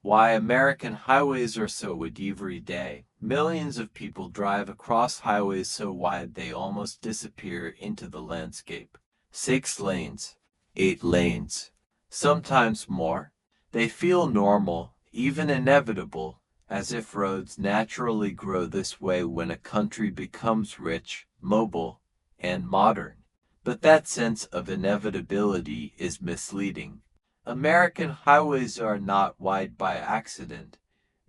Why American highways are so wide every day. Millions of people drive across highways so wide they almost disappear into the landscape. 6 lanes, 8 lanes, sometimes more. They feel normal, even inevitable, as if roads naturally grow this way when a country becomes rich, mobile, and modern. But that sense of inevitability is misleading. American highways are not wide by accident,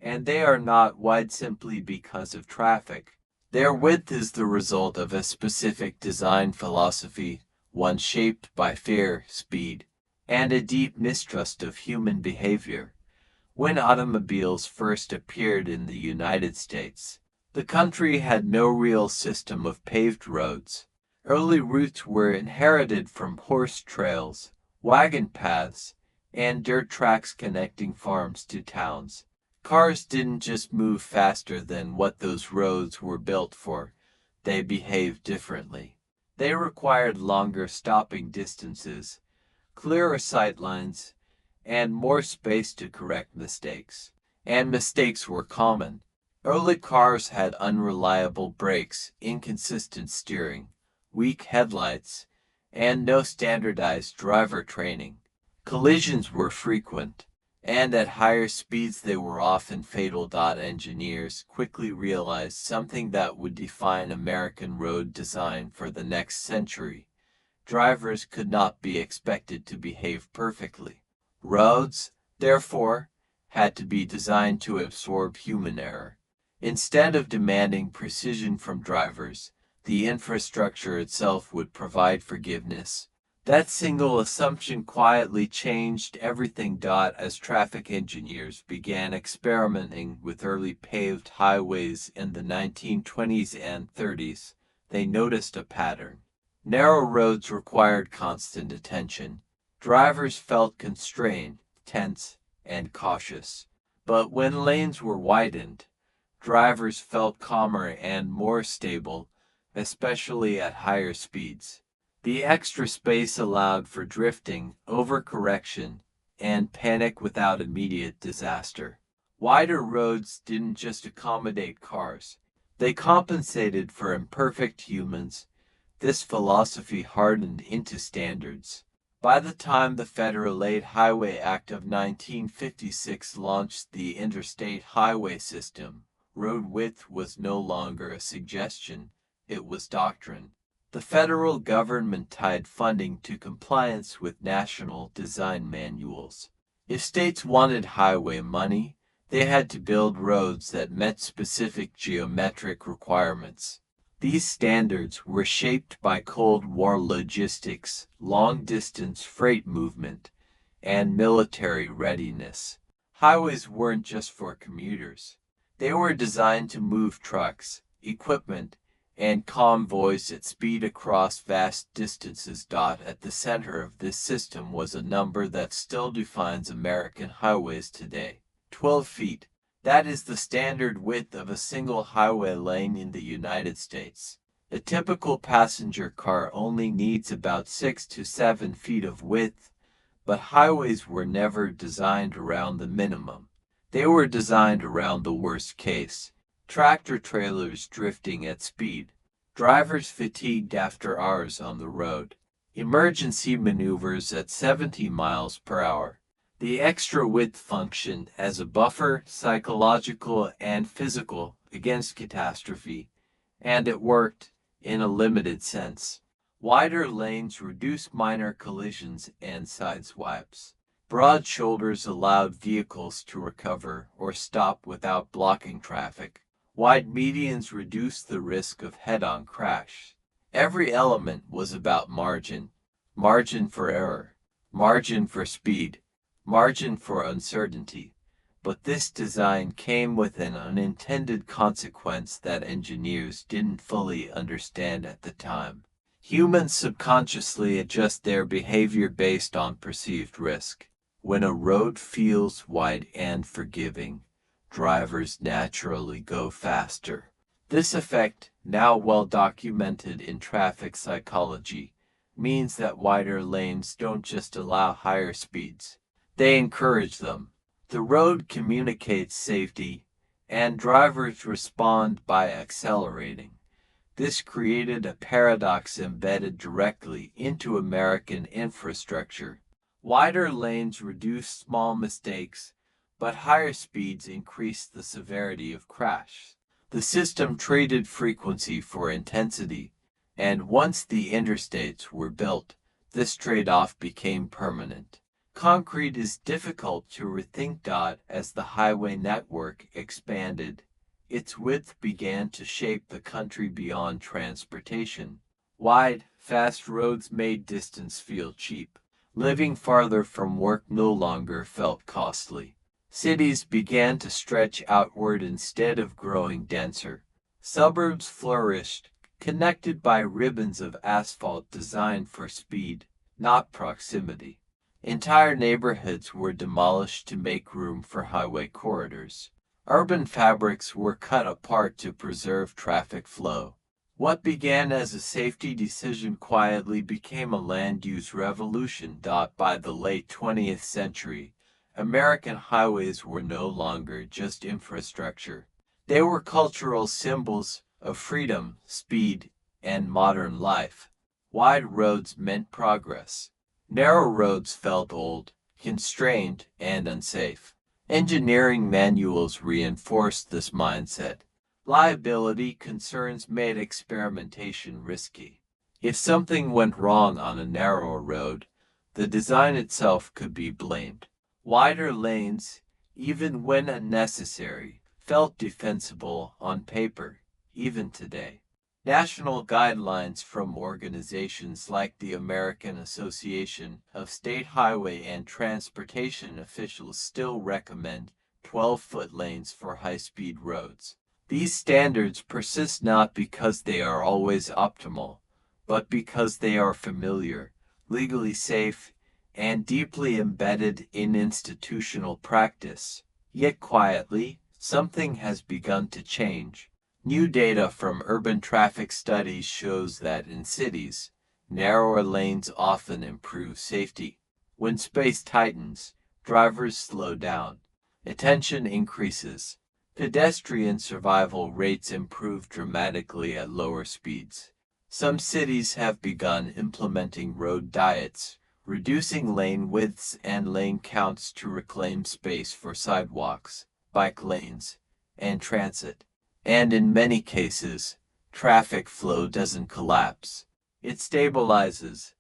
and they are not wide simply because of traffic. Their width is the result of a specific design philosophy, one shaped by fear, speed, and a deep mistrust of human behavior. When automobiles first appeared in the United States, the country had no real system of paved roads. Early routes were inherited from horse trails, wagon paths, and dirt tracks connecting farms to towns. Cars didn't just move faster than what those roads were built for, they behaved differently. They required longer stopping distances, clearer sight lines, and more space to correct mistakes. And mistakes were common. Early cars had unreliable brakes, inconsistent steering, weak headlights, and no standardized driver training. Collisions were frequent, and at higher speeds they were often fatal. Engineers quickly realized something that would define American road design for the next century. Drivers could not be expected to behave perfectly. Roads, therefore, had to be designed to absorb human error. Instead of demanding precision from drivers, the infrastructure itself would provide forgiveness. That single assumption quietly changed everything. As traffic engineers began experimenting with early paved highways in the 1920s and 30s, they noticed a pattern. Narrow roads required constant attention. Drivers felt constrained, tense, and cautious. But when lanes were widened, drivers felt calmer and more stable, especially at higher speeds. The extra space allowed for drifting, overcorrection, and panic without immediate disaster. Wider roads didn't just accommodate cars, they compensated for imperfect humans. This philosophy hardened into standards. By the time the Federal Highway Act of 1956 launched the Interstate Highway System, road width was no longer a suggestion, it was doctrine. The federal government tied funding to compliance with national design manuals. If states wanted highway money, they had to build roads that met specific geometric requirements. These standards were shaped by Cold War logistics, long-distance freight movement, and military readiness. Highways weren't just for commuters. They were designed to move trucks, equipment, and convoys at speed across vast distances. At the center of this system was a number that still defines American highways today: 12 feet. That is the standard width of a single highway lane in the United States. A typical passenger car only needs about 6 to 7 feet of width, but highways were never designed around the minimum. They were designed around the worst case: tractor trailers drifting at speed, drivers fatigued after hours on the road, emergency maneuvers at 70 miles per hour. The extra width functioned as a buffer, psychological and physical, against catastrophe, and it worked in a limited sense. Wider lanes reduced minor collisions and sideswipes. Broad shoulders allowed vehicles to recover or stop without blocking traffic. Wide medians reduced the risk of head-on crash. Every element was about margin. Margin for error, margin for speed, margin for uncertainty. But this design came with an unintended consequence that engineers didn't fully understand at the time. Humans subconsciously adjust their behavior based on perceived risk. When a road feels wide and forgiving, drivers naturally go faster. This effect, now well documented in traffic psychology, means that wider lanes don't just allow higher speeds, they encourage them. The road communicates safety, and drivers respond by accelerating. This created a paradox embedded directly into American infrastructure. Wider lanes reduce small mistakes, but higher speeds increase the severity of crash. The system traded frequency for intensity, and once the interstates were built, this trade-off became permanent. Concrete is difficult to rethink. As the highway network expanded, its width began to shape the country beyond transportation. Wide, fast roads made distance feel cheap. Living farther from work no longer felt costly. Cities began to stretch outward instead of growing denser. Suburbs flourished, connected by ribbons of asphalt designed for speed, not proximity. Entire neighborhoods were demolished to make room for highway corridors. Urban fabrics were cut apart to preserve traffic flow. What began as a safety decision quietly became a land use revolution. By the late 20th century, American highways were no longer just infrastructure. They were cultural symbols of freedom, speed, and modern life. Wide roads meant progress. Narrow roads felt old, constrained, and unsafe. Engineering manuals reinforced this mindset. Liability concerns made experimentation risky. If something went wrong on a narrower road, the design itself could be blamed. Wider lanes, even when unnecessary, felt defensible on paper, even today. National guidelines from organizations like the American Association of State Highway and Transportation Officials still recommend 12-foot lanes for high-speed roads. These standards persist not because they are always optimal, but because they are familiar, legally safe, and deeply embedded in institutional practice. Yet quietly, something has begun to change. New data from urban traffic studies shows that in cities, narrower lanes often improve safety. When space tightens, drivers slow down. Attention increases. Pedestrian survival rates improve dramatically at lower speeds. Some cities have begun implementing road diets, reducing lane widths and lane counts to reclaim space for sidewalks, bike lanes, and transit. And in many cases, traffic flow doesn't collapse. It stabilizes.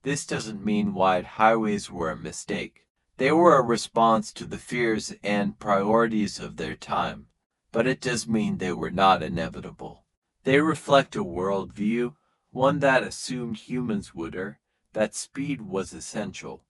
This doesn't mean wide highways were a mistake. They were a response to the fears and priorities of their time. But it does mean they were not inevitable. They reflect a worldview, one that assumed humans would err, that speed was essential,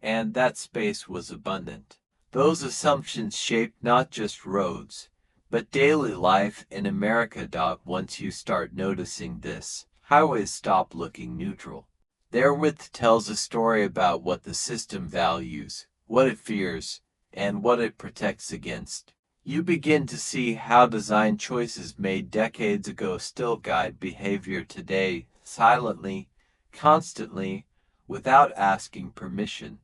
and that space was abundant. Those assumptions shaped not just roads, but daily life in America. Once you start noticing this, highways stop looking neutral. Their width tells a story about what the system values, what it fears, and what it protects against. You begin to see how design choices made decades ago still guide behavior today, silently, constantly, without asking permission.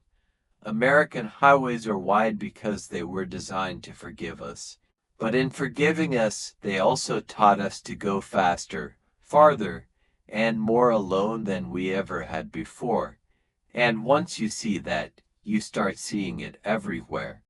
American highways are wide because they were designed to forgive us. But in forgiving us, they also taught us to go faster, farther, and more alone than we ever had before. And once you see that, you start seeing it everywhere.